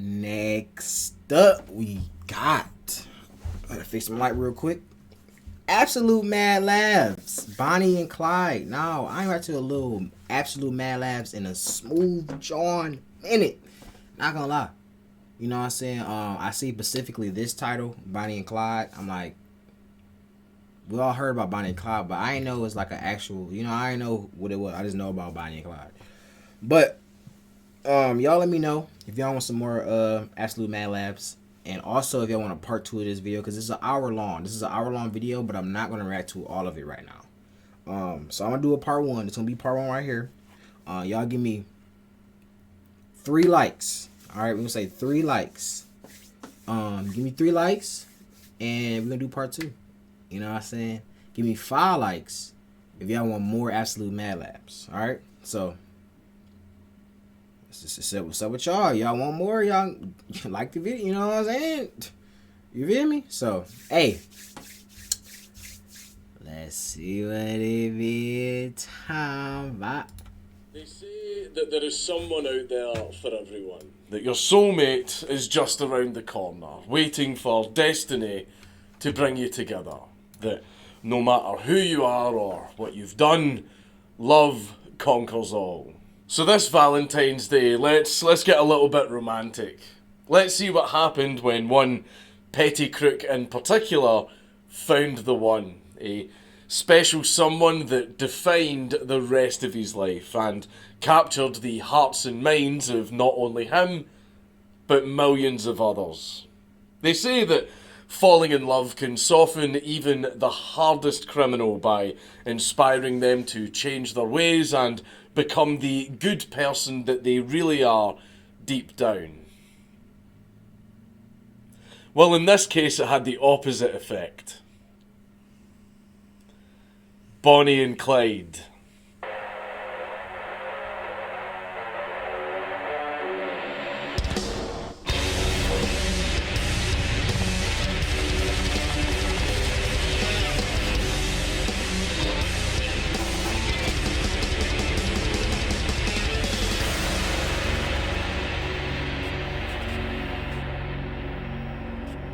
Next up, we got. Gotta fix my light real quick. Absolute Mad Labs, Bonnie and Clyde. No, I ain't right to a little Absolute Mad Labs in a smooth John minute. Not gonna lie, you know what I'm saying. I see specifically this title, Bonnie and Clyde. I'm like, we all heard about Bonnie and Clyde, but I ain't know it's like an actual. You know, I ain't know what it was. I just know about Bonnie and Clyde. But y'all let me know if y'all want some more Absolute Mad Labs. And also if y'all want a part 2 of this video, because this is an hour long. This is an hour long video, but I'm not going to react to all of it right now. So I'm going to do a part 1. It's going to be part 1 right here. Y'all give me 3 likes. Alright, we're going to say 3 likes. Give me 3 likes, and we're going to do part 2. You know what I'm saying? Give me 5 likes if y'all want more Absolute Mad Labs. Alright, so what's up with y'all? Y'all want more? Y'all like the video? You know what I'm saying? You feel me? So, hey, let's see what it be time about. They say that there is someone out there for everyone. That your soulmate is just around the corner, waiting for destiny to bring you together. That no matter who you are or what you've done, love conquers all. So this Valentine's Day, let's get a little bit romantic. Let's see what happened when one petty crook in particular found the one. A special someone that defined the rest of his life and captured the hearts and minds of not only him, but millions of others. They say that falling in love can soften even the hardest criminal by inspiring them to change their ways and become the good person that they really are deep down. Well, in this case, it had the opposite effect. Bonnie and Clyde.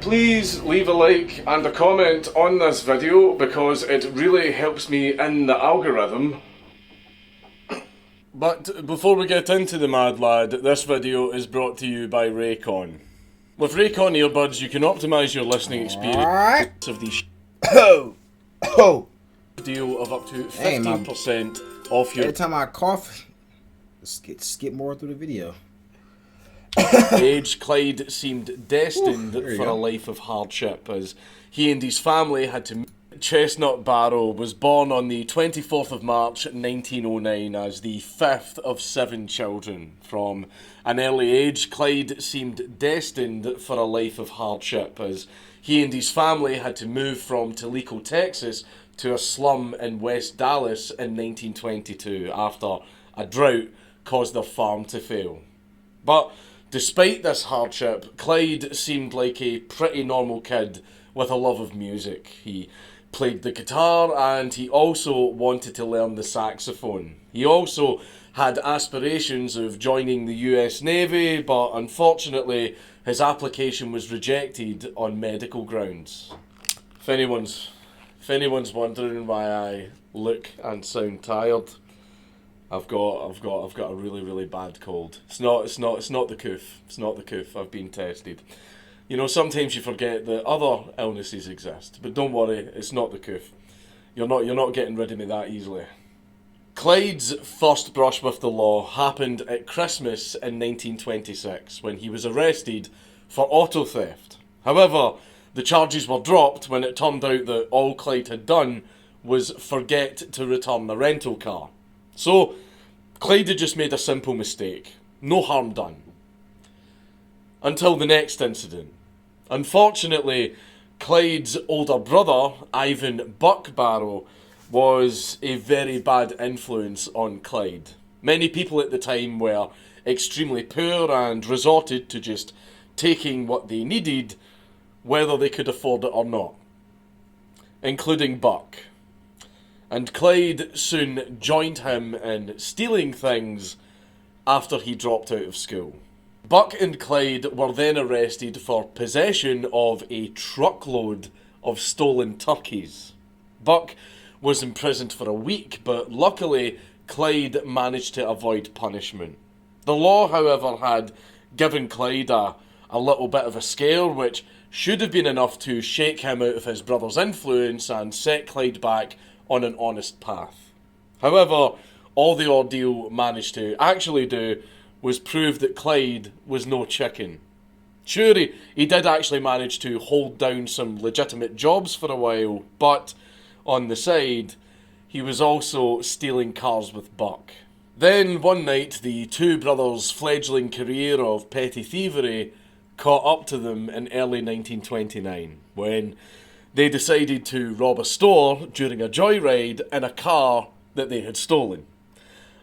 Please leave a like and a comment on this video because it really helps me in the algorithm. But before we get into the mad lad, this video is brought to you by Raycon. With Raycon earbuds you can optimise your listening experience of these deal of up to 15% off your... Every time I cough, skip more through the video. Age, Clyde seemed destined for a life of hardship as he and his family had to... Chestnut Barrow was born on the 24th of March 1909 as the 5th of 7 children. From an early age, Clyde seemed destined for a life of hardship as he and his family had to move from Tellico, Texas to a slum in West Dallas in 1922 after a drought caused their farm to fail. But despite this hardship, Clyde seemed like a pretty normal kid with a love of music. He played the guitar and he also wanted to learn the saxophone. He also had aspirations of joining the US Navy, but unfortunately his application was rejected on medical grounds. If anyone's wondering why I look and sound tired, I've got a really bad cold. It's not the coof. It's not the coof. I've been tested. You know, sometimes you forget that other illnesses exist, but don't worry, it's not the coof. You're not getting rid of me that easily. Clyde's first brush with the law happened at Christmas in 1926 when he was arrested for auto theft. However, the charges were dropped when it turned out that all Clyde had done was forget to return the rental car. So, Clyde had just made a simple mistake. No harm done. Until the next incident. Unfortunately, Clyde's older brother, Ivan Buck Barrow, was a very bad influence on Clyde. Many people at the time were extremely poor and resorted to just taking what they needed, whether they could afford it or not, including Buck. And Clyde soon joined him in stealing things after he dropped out of school. Buck and Clyde were then arrested for possession of a truckload of stolen turkeys. Buck was imprisoned for a week, but luckily Clyde managed to avoid punishment. The law, however, had given Clyde a little bit of a scare, which should have been enough to shake him out of his brother's influence and set Clyde back on an honest path. However, all the ordeal managed to actually do was prove that Clyde was no chicken. Sure, he did actually manage to hold down some legitimate jobs for a while, but on the side, he was also stealing cars with Buck. Then, one night, the two brothers' fledgling career of petty thievery caught up to them in early 1929, when they decided to rob a store during a joyride in a car that they had stolen.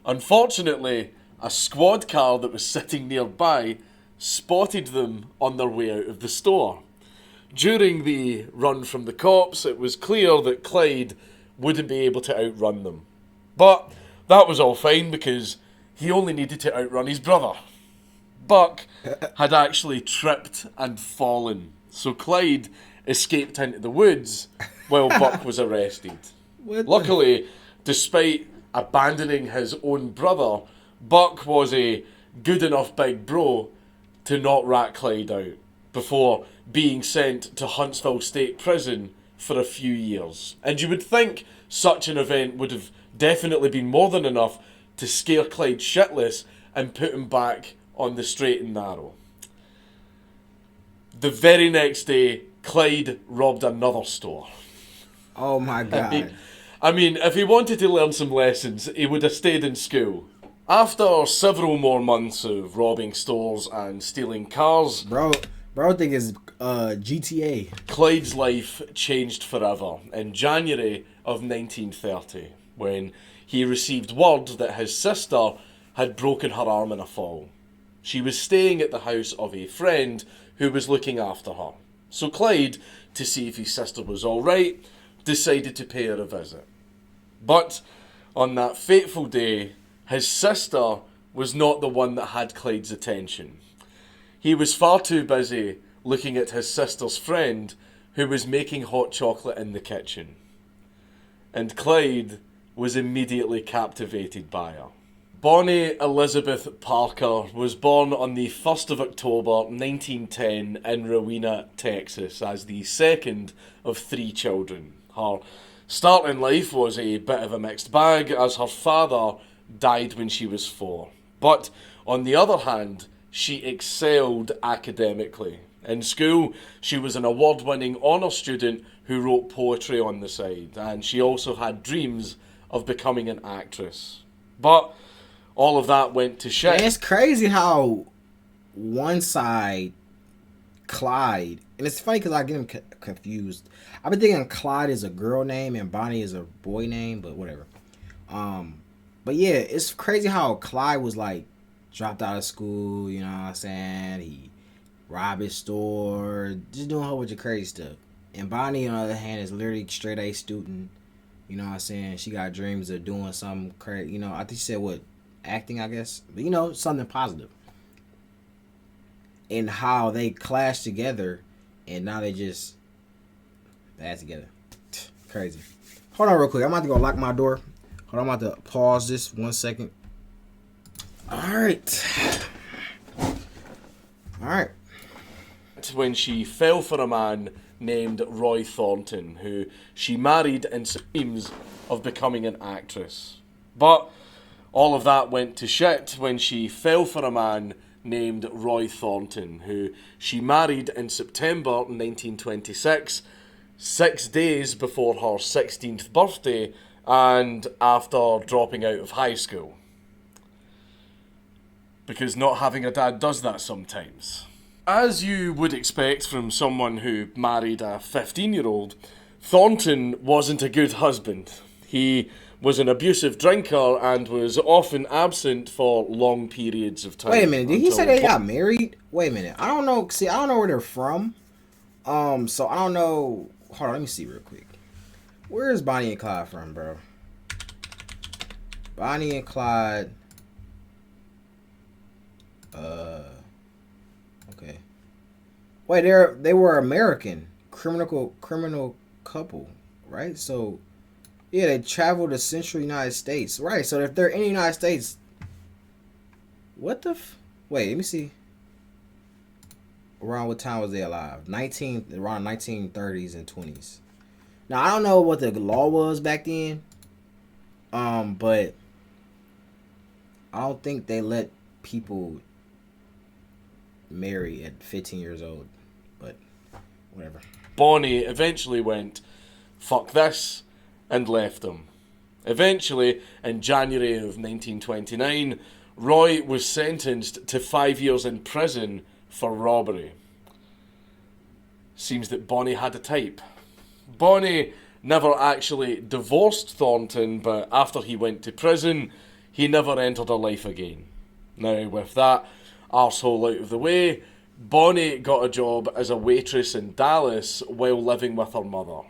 Unfortunately, a squad car that was sitting nearby spotted them on their way out of the store. During the run from the cops, it was clear that Clyde wouldn't be able to outrun them. But that was all fine because he only needed to outrun his brother. Buck had actually tripped and fallen, so Clyde escaped into the woods while Buck was arrested. Luckily, despite abandoning his own brother, Buck was a good enough big bro to not rat Clyde out before being sent to Huntsville State Prison for a few years. And you would think such an event would have definitely been more than enough to scare Clyde shitless and put him back on the straight and narrow. The very next day, Clyde robbed another store. Oh my God. I mean, if he wanted to learn some lessons, he would have stayed in school. After several more months of robbing stores and stealing cars, Bro think it's GTA. Clyde's life changed forever in January of 1930, when he received word that his sister had broken her arm in a fall. She was staying at the house of a friend who was looking after her. So Clyde, to see if his sister was alright, decided to pay her a visit. But on that fateful day, his sister was not the one that had Clyde's attention. He was far too busy looking at his sister's friend, who was making hot chocolate in the kitchen. And Clyde was immediately captivated by her. Bonnie Elizabeth Parker was born on the 1st of October 1910 in Rowena, Texas, as the second of 3 children. Her start in life was a bit of a mixed bag, as her father died when she was 4. But on the other hand, she excelled academically. In school, she was an award-winning honour student who wrote poetry on the side, and she also had dreams of becoming an actress. But all of that went to shit. And it's crazy how one side, Clyde, and it's funny because I get him confused. I've been thinking Clyde is a girl name and Bonnie is a boy name, but whatever. But yeah, it's crazy how Clyde was like dropped out of school, you know what I'm saying? He robbed his store, just doing a whole bunch of crazy stuff. And Bonnie, on the other hand, is literally straight A student. You know what I'm saying? She got dreams of doing something crazy. You know, I think she said what? Acting, I guess. But you know, something positive. And how they clash together and now they just bad together. Crazy. Hold on real quick. I'm about to go lock my door. Hold on, I'm about to pause this 1 second. Alright. When she fell for a man named Roy Thornton, who she married in dreams of becoming an actress. But all of that went to shit when she fell for a man named Roy Thornton, who she married in September 1926, 6 days before her 16th birthday and after dropping out of high school. Because not having a dad does that sometimes. As you would expect from someone who married a 15-year-old, Thornton wasn't a good husband. He was an abusive drinker and was often absent for long periods of time. Wait a minute, did he say they got married? Wait a minute, I don't know. See, I don't know where they're from. So I don't know. Hold on, let me see real quick. Where is Bonnie and Clyde from, bro? Bonnie and Clyde. Okay. Wait, they were American criminal couple, right? So yeah, they traveled to Central United States, right? So if they're in the United States, what the? Wait, let me see. Around what time was they alive? Around 1930s and 20s. Now I don't know what the law was back then, but I don't think they let people marry at 15 years old. But whatever. Bonnie eventually went, fuck this, and left him. Eventually, in January of 1929, Roy was sentenced to 5 years in prison for robbery. Seems that Bonnie had a type. Bonnie never actually divorced Thornton, but after he went to prison, he never entered her life again. Now, with that arsehole out of the way, Bonnie got a job as a waitress in Dallas while living with her mother.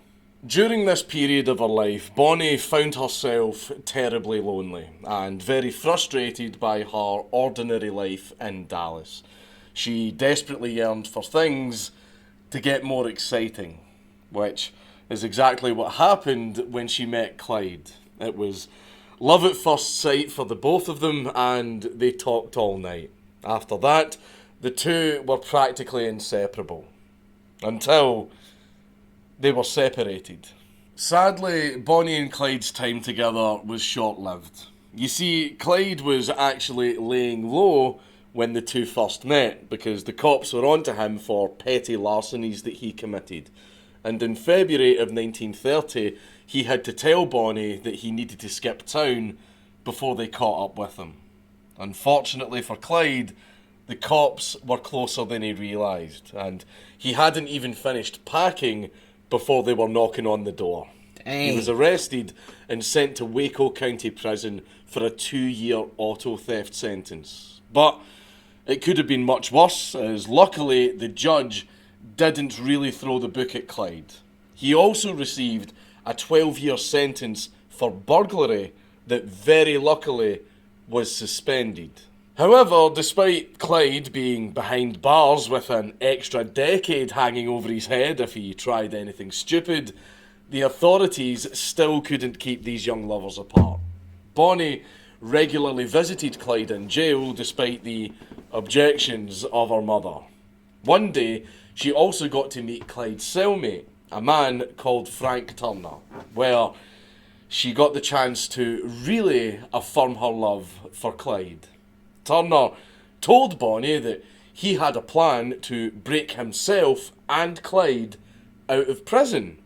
During this period of her life, Bonnie found herself terribly lonely and very frustrated by her ordinary life in Dallas. She desperately yearned for things to get more exciting, which is exactly what happened when she met Clyde. It was love at first sight for the both of them, and they talked all night. After that, the two were practically inseparable, until they were separated. Sadly, Bonnie and Clyde's time together was short-lived. You see, Clyde was actually laying low when the two first met, because the cops were onto him for petty larcenies that he committed. And in February of 1930, he had to tell Bonnie that he needed to skip town before they caught up with him. Unfortunately for Clyde, the cops were closer than he realised, and he hadn't even finished packing before they were knocking on the door. Dang. He was arrested and sent to Waco County Prison for a 2-year auto theft sentence. But it could have been much worse, as luckily the judge didn't really throw the book at Clyde. He also received a 12-year sentence for burglary that very luckily was suspended. However, despite Clyde being behind bars with an extra decade hanging over his head if he tried anything stupid, the authorities still couldn't keep these young lovers apart. Bonnie regularly visited Clyde in jail despite the objections of her mother. One day, she also got to meet Clyde's cellmate, a man called Frank Turner, where she got the chance to really affirm her love for Clyde. Turner told Bonnie that he had a plan to break himself and Clyde out of prison,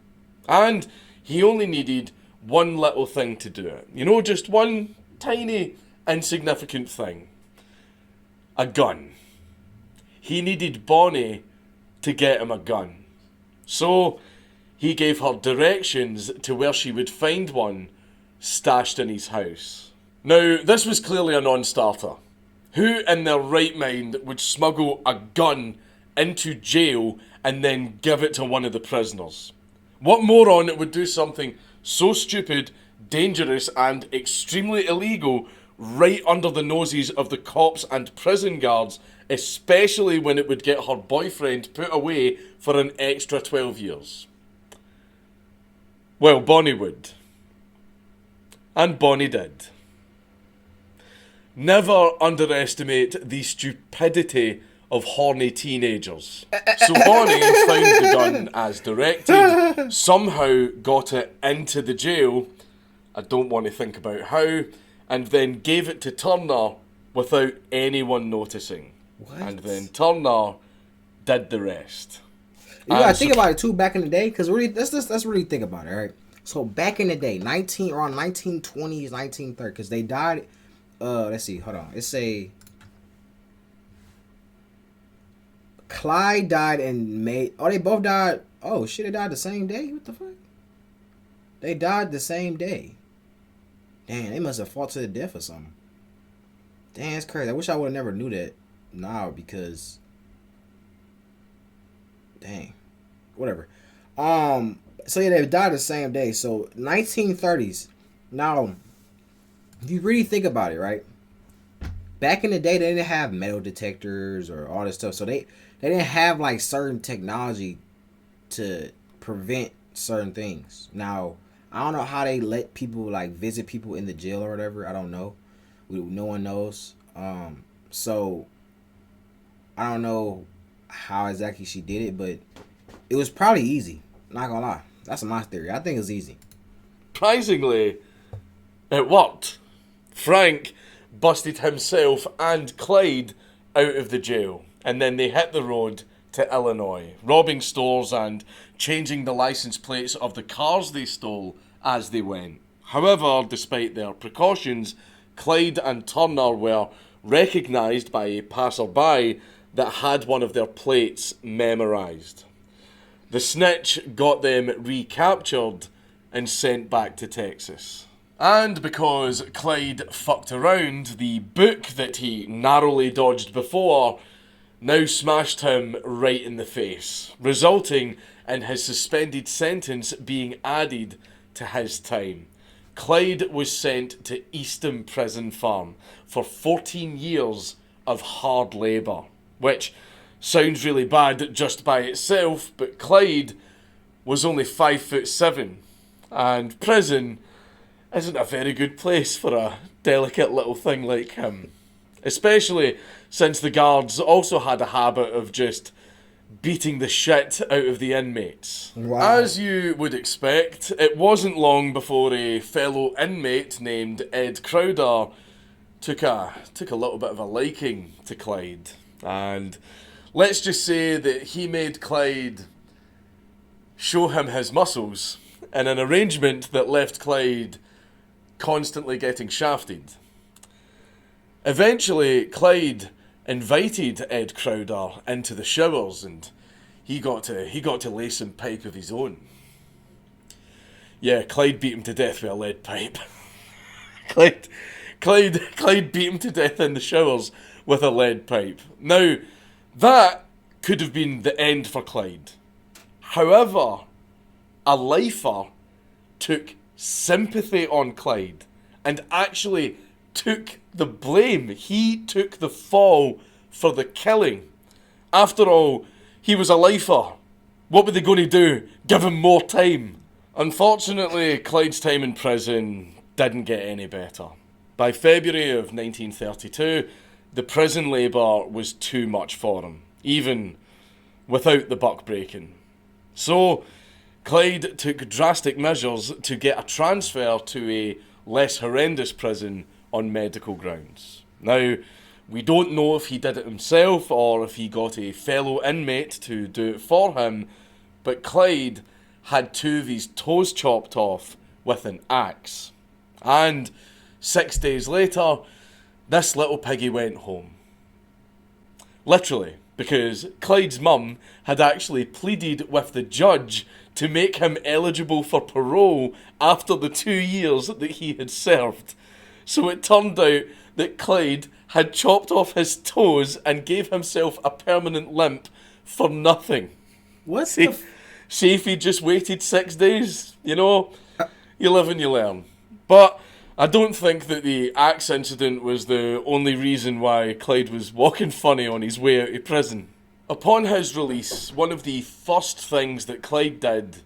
and he only needed one little thing to do it. You know, just one tiny, insignificant thing. A gun. He needed Bonnie to get him a gun. So he gave her directions to where she would find one stashed in his house. Now, this was clearly a non-starter. Who in their right mind would smuggle a gun into jail and then give it to one of the prisoners? What moron would do something so stupid, dangerous, and extremely illegal right under the noses of the cops and prison guards, especially when it would get her boyfriend put away for an extra 12 years? Well, Bonnie would. And Bonnie did. Never underestimate the stupidity of horny teenagers. So Bonnie found the gun as directed, somehow got it into the jail, I don't want to think about how, and then gave it to Turner without anyone noticing. What? And then Turner did the rest. You gotta think about it too. Back in the day, because really, let's really think about it. All right. So back in the day, around 1920s, 1930s, because they died. Let's see. Hold on. Let's say Clyde died in May. Oh, they both died. Oh shit! They died the same day. What the fuck? They died the same day. Damn, they must have fought to the death or something. Damn, that's crazy. I wish I would have never knew that now because. Dang. Whatever. So yeah, they died the same day. So 1930s. Now, if you really think about it, right? Back in the day, they didn't have metal detectors or all this stuff. So they didn't have like certain technology to prevent certain things. Now, I don't know how they let people like visit people in the jail or whatever. I don't know. No one knows. So I don't know how exactly she did it, but it was probably easy. Not gonna lie. That's my theory. I think it's easy. Surprisingly, it worked. Frank busted himself and Clyde out of the jail, and then they hit the road to Illinois, robbing stores and changing the license plates of the cars they stole as they went. However, despite their precautions, Clyde and Turner were recognised by a passerby that had one of their plates memorised. The snitch got them recaptured and sent back to Texas. And because Clyde fucked around, the book that he narrowly dodged before now smashed him right in the face, resulting in his suspended sentence being added to his time. Clyde was sent to Eastham Prison Farm for 14 years of hard labour, which sounds really bad just by itself, but Clyde was only 5'7", and prison isn't a very good place for a delicate little thing like him. Especially since the guards also had a habit of just beating the shit out of the inmates. Wow. As you would expect, it wasn't long before a fellow inmate named Ed Crowder took a little bit of a liking to Clyde. And let's just say that he made Clyde show him his muscles in an arrangement that left Clyde constantly getting shafted. Eventually, Clyde invited Ed Crowder into the showers, and he got to lay some pipe of his own. Yeah, Clyde beat him to death with a lead pipe. Clyde beat him to death in the showers with a lead pipe. Now, that could have been the end for Clyde. However, a lifer took sympathy on Clyde and actually took the blame. He took the fall for the killing. After all, he was a lifer. What were they going to do? Give him more time? Unfortunately, Clyde's time in prison didn't get any better. By February of 1932, the prison labour was too much for him, even without the buck breaking. So, Clyde took drastic measures to get a transfer to a less horrendous prison on medical grounds. Now, we don't know if he did it himself or if he got a fellow inmate to do it for him, but Clyde had 2 of his toes chopped off with an axe. And 6 days later, this little piggy went home. Literally, because Clyde's mum had actually pleaded with the judge to make him eligible for parole after the 2 years that he had served. So it turned out that Clyde had chopped off his toes and gave himself a permanent limp for nothing. See if he just waited 6 days, you know? You live and you learn. But I don't think that the axe incident was the only reason why Clyde was walking funny on his way out of prison. Upon his release, one of the first things that Clyde did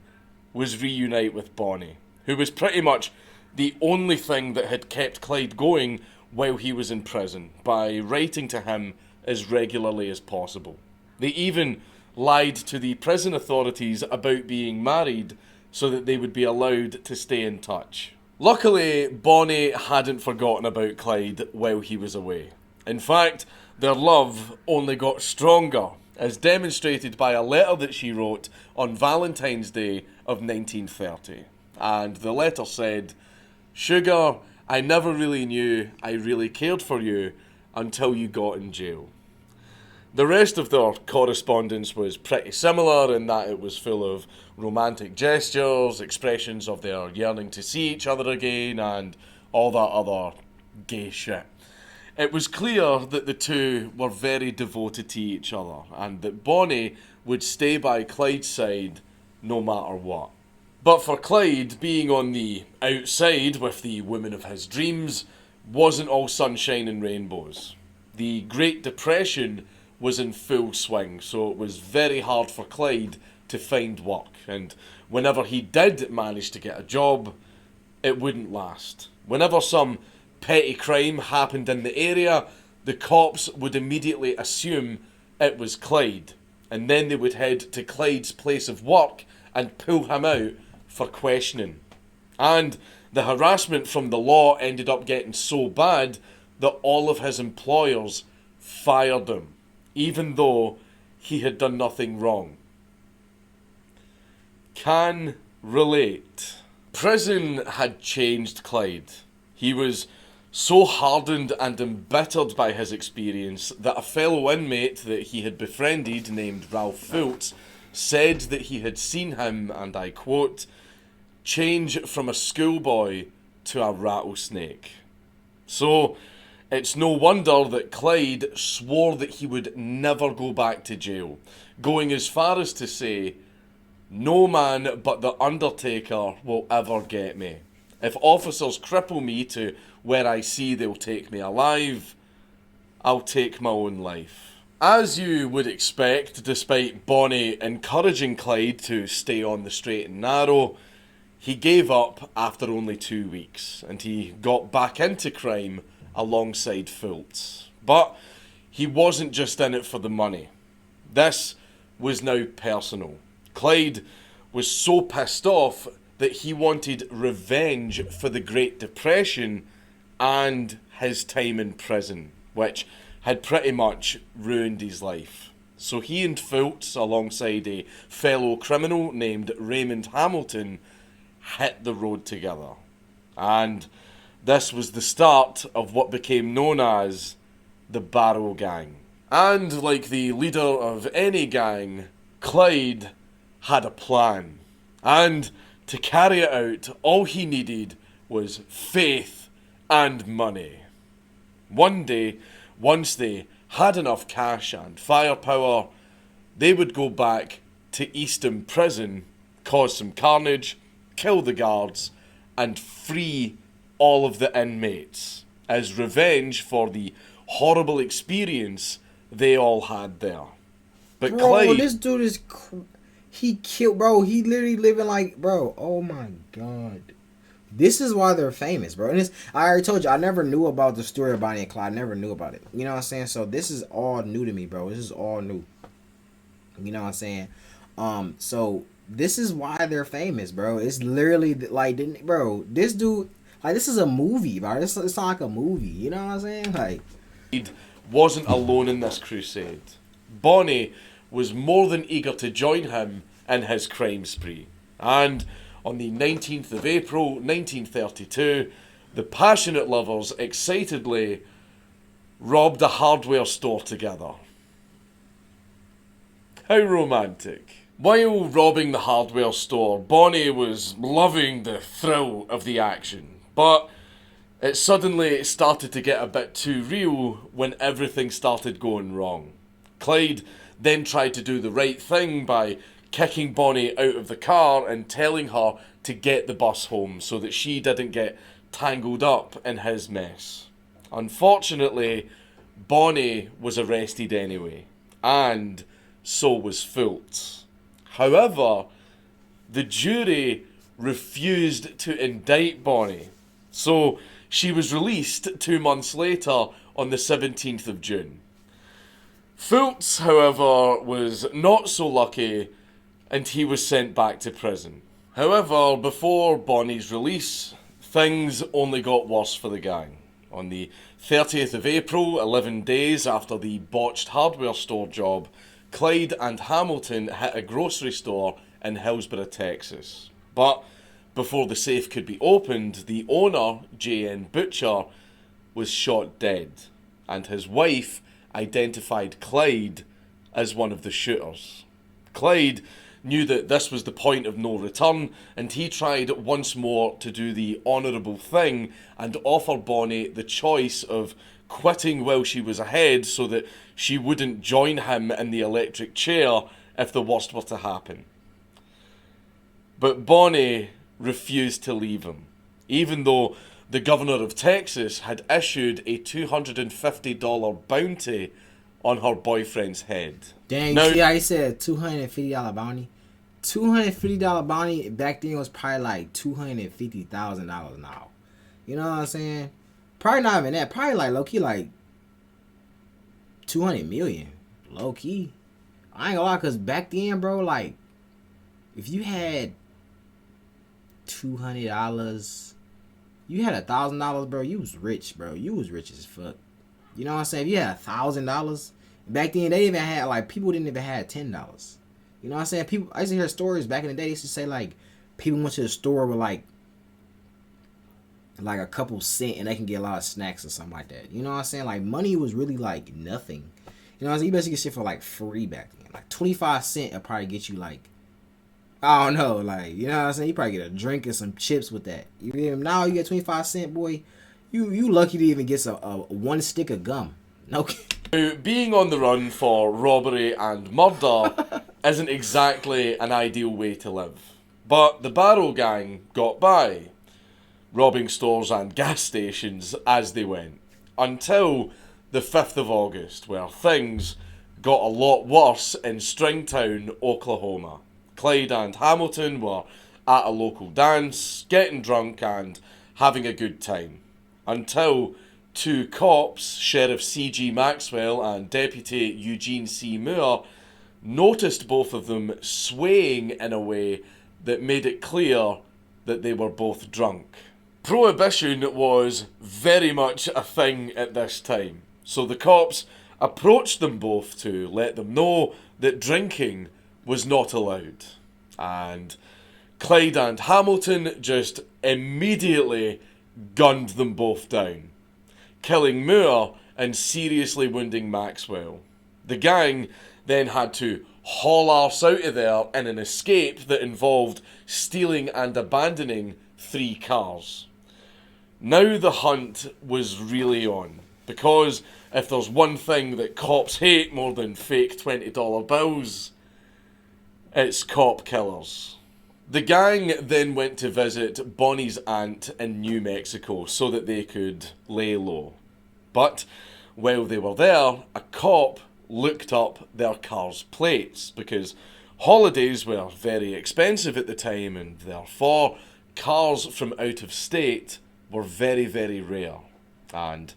was reunite with Bonnie, who was pretty much the only thing that had kept Clyde going while he was in prison, by writing to him as regularly as possible. They even lied to the prison authorities about being married so that they would be allowed to stay in touch. Luckily, Bonnie hadn't forgotten about Clyde while he was away. In fact, their love only got stronger, as demonstrated by a letter that she wrote on Valentine's Day of 1930. And the letter said, "Sugar, I never really knew I really cared for you until you got in jail." The rest of their correspondence was pretty similar in that it was full of romantic gestures, expressions of their yearning to see each other again, and all that other gay shit. It was clear that the two were very devoted to each other, and that Bonnie would stay by Clyde's side no matter what. But for Clyde, being on the outside with the woman of his dreams wasn't all sunshine and rainbows. The Great Depression was in full swing, so it was very hard for Clyde to find work. And whenever he did manage to get a job, it wouldn't last. Whenever some petty crime happened in the area, the cops would immediately assume it was Clyde, and then they would head to Clyde's place of work and pull him out for questioning. And the harassment from the law ended up getting so bad that all of his employers fired him, even though he had done nothing wrong. Can relate. Prison had changed Clyde. He was so hardened and embittered by his experience that a fellow inmate that he had befriended named Ralph Fultz said that he had seen him, and I quote, change from a schoolboy to a rattlesnake. So it's no wonder that Clyde swore that he would never go back to jail, going as far as to say, no man but the Undertaker will ever get me. If officers cripple me to where I see they'll take me alive, I'll take my own life. As you would expect, despite Bonnie encouraging Clyde to stay on the straight and narrow, he gave up after only 2 weeks, and he got back into crime alongside Fultz. But he wasn't just in it for the money. This was now personal. Clyde was so pissed off that he wanted revenge for the Great Depression and his time in prison, which had pretty much ruined his life. So he and Fultz, alongside a fellow criminal named Raymond Hamilton, hit the road together. And this was the start of what became known as the Barrow Gang. And like the leader of any gang, Clyde had a plan. And to carry it out, all he needed was faith and money. One day, once they had enough cash and firepower, they would go back to Eastham Prison, cause some carnage, kill the guards, and free all of the inmates as revenge for the horrible experience they all had there. But bro, Clyde, this dude is he killed, bro. He literally living like, bro. Oh my god, this is why they're famous, bro. And this, I already told you, I never knew about the story of Bonnie and Clyde. I never knew about it. You know what I'm saying? So this is all new to me, bro. This is all new. You know what I'm saying? So this is why they're famous, bro. It's literally like, bro, this dude, like, this is a movie, bro. It's not like a movie. You know what I'm saying? Like, wasn't alone in this crusade. Bonnie was more than eager to join him in his crime spree. And on the 19th of April, 1932, the passionate lovers excitedly robbed a hardware store together. How romantic. While robbing the hardware store, Bonnie was loving the thrill of the action. But it suddenly started to get a bit too real when everything started going wrong. Clyde then tried to do the right thing by kicking Bonnie out of the car and telling her to get the bus home so that she didn't get tangled up in his mess. Unfortunately, Bonnie was arrested anyway, and so was Fultz. However, the jury refused to indict Bonnie, so she was released 2 months later on the 17th of June. Fultz, however, was not so lucky, and he was sent back to prison. However, before Bonnie's release, things only got worse for the gang. On the 30th of April, 11 days after the botched hardware store job, Clyde and Hamilton hit a grocery store in Hillsborough, Texas. But before the safe could be opened, the owner, J.N. Butcher, was shot dead, and his wife identified Clyde as one of the shooters. Clyde knew that this was the point of no return, and he tried once more to do the honourable thing and offer Bonnie the choice of quitting while she was ahead so that she wouldn't join him in the electric chair if the worst were to happen. But Bonnie refused to leave him, even though the governor of Texas had issued a $250 bounty on her boyfriend's head. Dang, you see how he said $250 bounty? $250 bounty back then was probably like $250,000 now. You know what I'm saying? Probably not even that. Probably like low key like 200 million. Low key. I ain't gonna lie, cause back then, bro, like if you had $200, you had $1,000, bro. You was rich, bro. You was rich as fuck. You know what I'm saying? If you had $1,000 back then, they even had like people didn't even have $10. You know what I'm saying? People, I used to hear stories back in the day. They used to say like people went to the store with like a couple cents and they can get a lot of snacks or something like that. You know what I'm saying? Like money was really like nothing. You know what I'm saying? You basically get shit for like free back then. Like 25 cents will probably get you like, I don't know, like, you know what I'm saying? You probably get a drink and some chips with that. You know, now you get 25 cents, boy. You lucky to even get a one stick of gum. No. Being on the run for robbery and murder isn't exactly an ideal way to live. But the Barrow gang got by, robbing stores and gas stations as they went, until the 5th of August, where things got a lot worse in Stringtown, Oklahoma. Clyde and Hamilton were at a local dance, getting drunk and having a good time, until two cops, Sheriff C.G. Maxwell and Deputy Eugene C. Moore, noticed both of them swaying in a way that made it clear that they were both drunk. Prohibition was very much a thing at this time, so the cops approached them both to let them know that drinking was not allowed. And Clyde and Hamilton just immediately gunned them both down, killing Moore and seriously wounding Maxwell. The gang then had to haul arse out of there in an escape that involved stealing and abandoning 3 cars. Now the hunt was really on, because if there's one thing that cops hate more than fake $20 bills, it's cop killers. The gang then went to visit Bonnie's aunt in New Mexico so that they could lay low. But while they were there, a cop looked up their car's plates, because holidays were very expensive at the time and therefore cars from out of state were very, very rare. And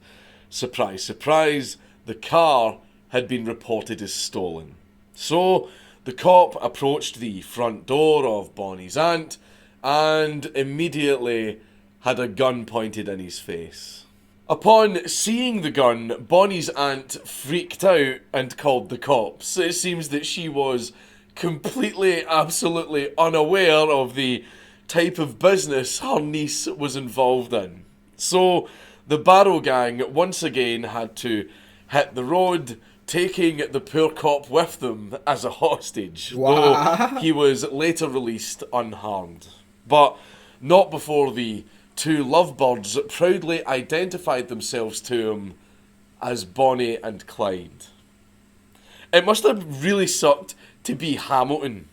surprise, surprise, the car had been reported as stolen. So the cop approached the front door of Bonnie's aunt and immediately had a gun pointed in his face. Upon seeing the gun, Bonnie's aunt freaked out and called the cops. It seems that she was completely, absolutely unaware of the type of business her niece was involved in. So the Barrow gang once again had to hit the road, taking the poor cop with them as a hostage, though he was later released unharmed. But not before the 2 lovebirds proudly identified themselves to him as Bonnie and Clyde. It must have really sucked to be Hamilton.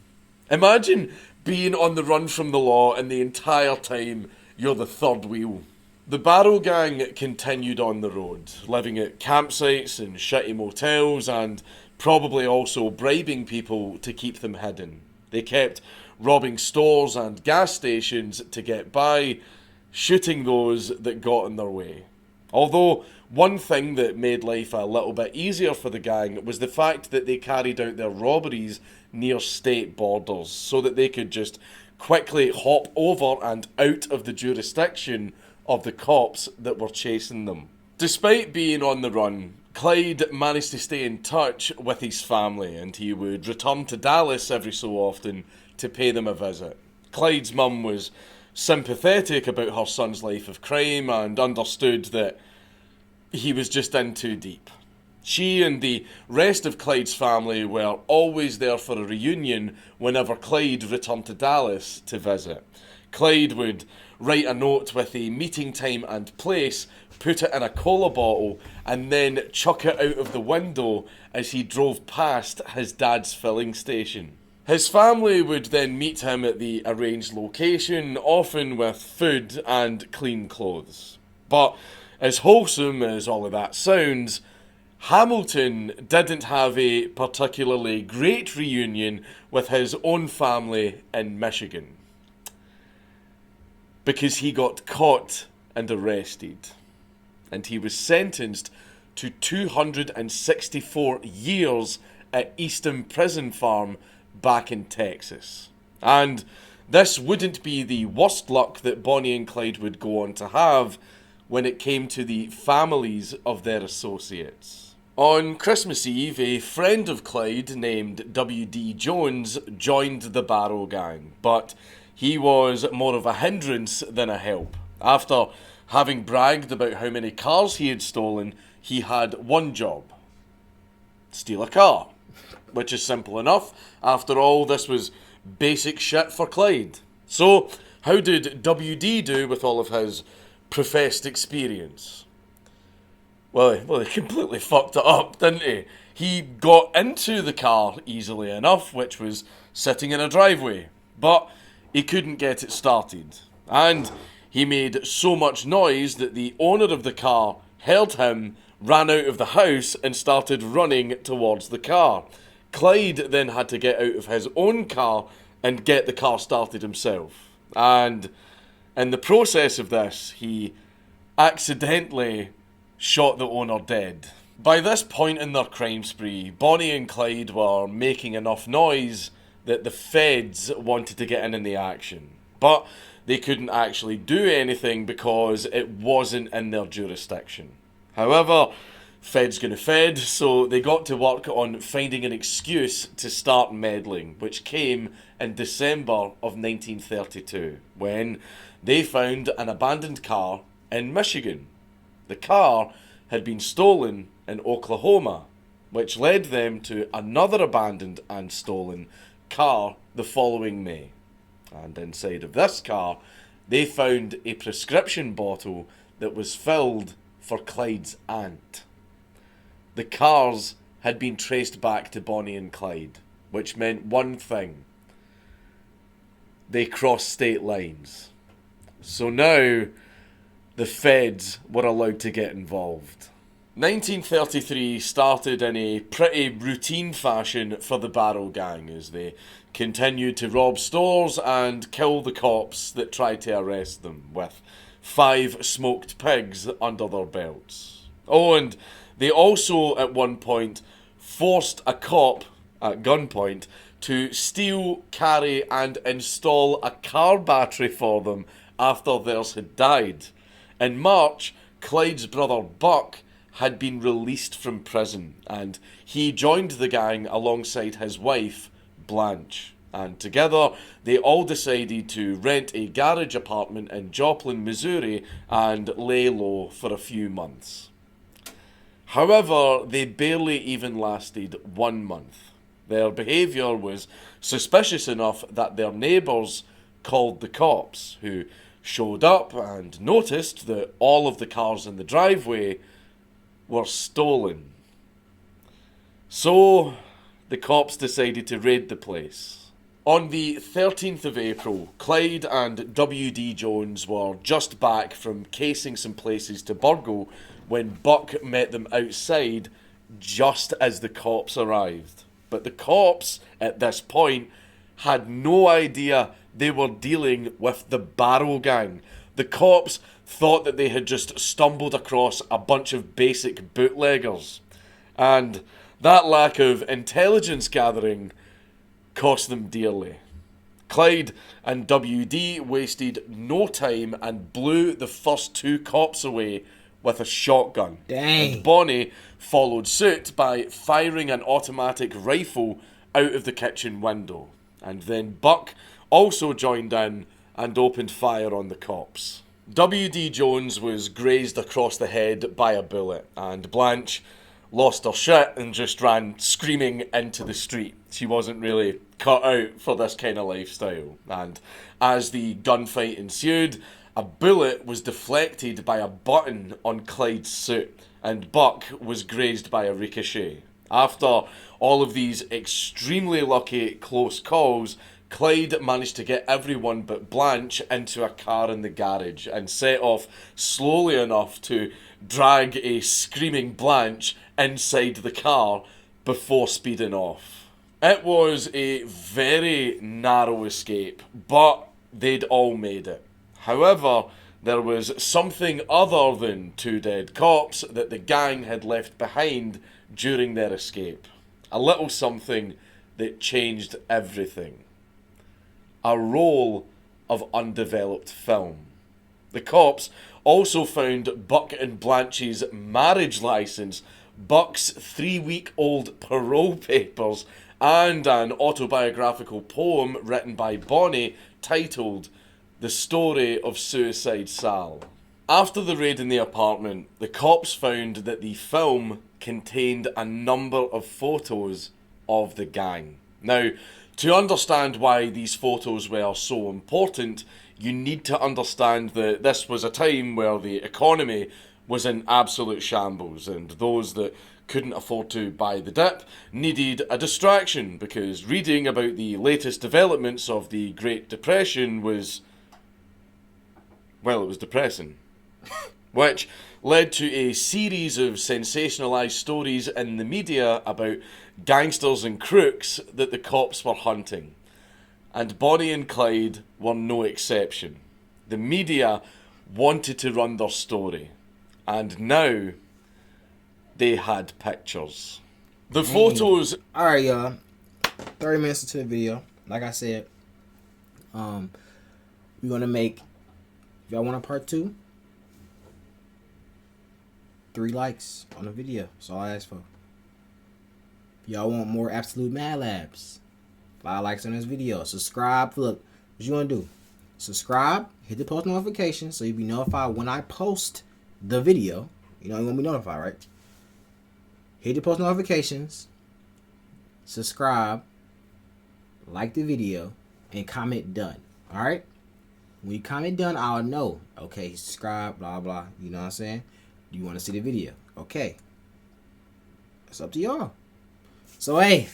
Imagine being on the run from the law and the entire time you're the third wheel. The Barrow gang continued on the road, living at campsites and shitty motels and probably also bribing people to keep them hidden. They kept robbing stores and gas stations to get by, shooting those that got in their way. Although one thing that made life a little bit easier for the gang was the fact that they carried out their robberies near state borders so that they could just quickly hop over and out of the jurisdiction of the cops that were chasing them. Despite being on the run, Clyde managed to stay in touch with his family, and he would return to Dallas every so often to pay them a visit. Clyde's mum was sympathetic about her son's life of crime and understood that he was just in too deep. She and the rest of Clyde's family were always there for a reunion whenever Clyde returned to Dallas to visit. Clyde would write a note with a meeting time and place, put it in a cola bottle, and then chuck it out of the window as he drove past his dad's filling station. His family would then meet him at the arranged location, often with food and clean clothes. But as wholesome as all of that sounds, Hamilton didn't have a particularly great reunion with his own family in Michigan, because he got caught and arrested, and he was sentenced to 264 years at Easton Prison Farm back in Texas. And this wouldn't be the worst luck that Bonnie and Clyde would go on to have when it came to the families of their associates. On Christmas Eve, a friend of Clyde named W.D. Jones joined the Barrow Gang, but he was more of a hindrance than a help. After having bragged about how many cars he had stolen, he had one job: steal a car. Which is simple enough. After all, this was basic shit for Clyde. So, how did WD do with all of his professed experience? Well, he completely fucked it up, didn't he? He got into the car easily enough, which was sitting in a driveway, but he couldn't get it started. And he made so much noise that the owner of the car heard him, ran out of the house, and started running towards the car. Clyde then had to get out of his own car and get the car started himself. And in the process of this, he accidentally shot the owner dead. By this point in their crime spree, Bonnie and Clyde were making enough noise that the feds wanted to get in the action. But they couldn't actually do anything because it wasn't in their jurisdiction. However, Fed's gonna Fed, so they got to work on finding an excuse to start meddling, which came in December of 1932, when they found an abandoned car in Michigan. The car had been stolen in Oklahoma, which led them to another abandoned and stolen car the following May. And inside of this car, they found a prescription bottle that was filled for Clyde's aunt. The cars had been traced back to Bonnie and Clyde, which meant one thing: they crossed state lines. So now the feds were allowed to get involved. 1933 started in a pretty routine fashion for the Barrow Gang as they continued to rob stores and kill the cops that tried to arrest them, with 5 smoked pigs under their belts. Oh, and they also, at one point, forced a cop, at gunpoint, to steal, carry, and install a car battery for them after theirs had died. In March, Clyde's brother Buck had been released from prison, and he joined the gang alongside his wife, Blanche. And together, they all decided to rent a garage apartment in Joplin, Missouri, and lay low for a few months. However, they barely even lasted 1 month. Their behaviour was suspicious enough that their neighbours called the cops, who showed up and noticed that all of the cars in the driveway were stolen. So, the cops decided to raid the place. On the 13th of April, Clyde and W.D. Jones were just back from casing some places to burgle when Buck met them outside just as the cops arrived. But the cops, at this point, had no idea they were dealing with the Barrow Gang. The cops thought that they had just stumbled across a bunch of basic bootleggers. And that lack of intelligence gathering cost them dearly. Clyde and WD wasted no time and blew the first 2 cops away with a shotgun. Dang. And Bonnie followed suit by firing an automatic rifle out of the kitchen window. And then Buck also joined in and opened fire on the cops. W.D. Jones was grazed across the head by a bullet, and Blanche lost her shit and just ran screaming into the street. She wasn't really cut out for this kind of lifestyle. And as the gunfight ensued, a bullet was deflected by a button on Clyde's suit, and Buck was grazed by a ricochet. After all of these extremely lucky close calls, Clyde managed to get everyone but Blanche into a car in the garage and set off slowly enough to drag a screaming Blanche inside the car before speeding off. It was a very narrow escape, but they'd all made it. However, there was something other than 2 dead cops that the gang had left behind during their escape. A little something that changed everything. A roll of undeveloped film. The cops also found Buck and Blanche's marriage license, Buck's 3-week-old parole papers, and an autobiographical poem written by Bonnie titled The Story of Suicide Sal. After the raid in the apartment, the cops found that the film contained a number of photos of the gang. Now, to understand why these photos were so important, you need to understand that this was a time where the economy was in absolute shambles, and those that couldn't afford to buy the dip needed a distraction, because reading about the latest developments of the Great Depression was, well, it was depressing. Which led to a series of sensationalised stories in the media about gangsters and crooks that the cops were hunting. And Bonnie and Clyde were no exception. The media wanted to run their story. And now they had pictures. The photos... Alright, y'all. 30 minutes into the video. Like I said, we're going to make... If y'all want a part 2, 3 likes on the video. That's all I ask for. If y'all want more Absolute Mad Labs, 5 likes on this video. Subscribe. Look, what you want to do? Subscribe. Hit the post notifications so you'll be notified when I post the video. You know, you want to be notified, right? Hit the post notifications. Subscribe. Like the video. And comment done. Alright? When you comment done, I'll know. Okay, subscribe, blah, blah. You know what I'm saying? You want to see the video. Okay. It's up to y'all. So, hey.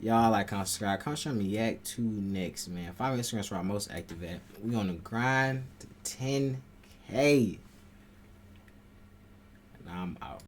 Y'all like, comment, subscribe. Come show me Yak 2 next, man. 5 Instagrams where I'm most active at. We on the grind to 10K. And I'm out.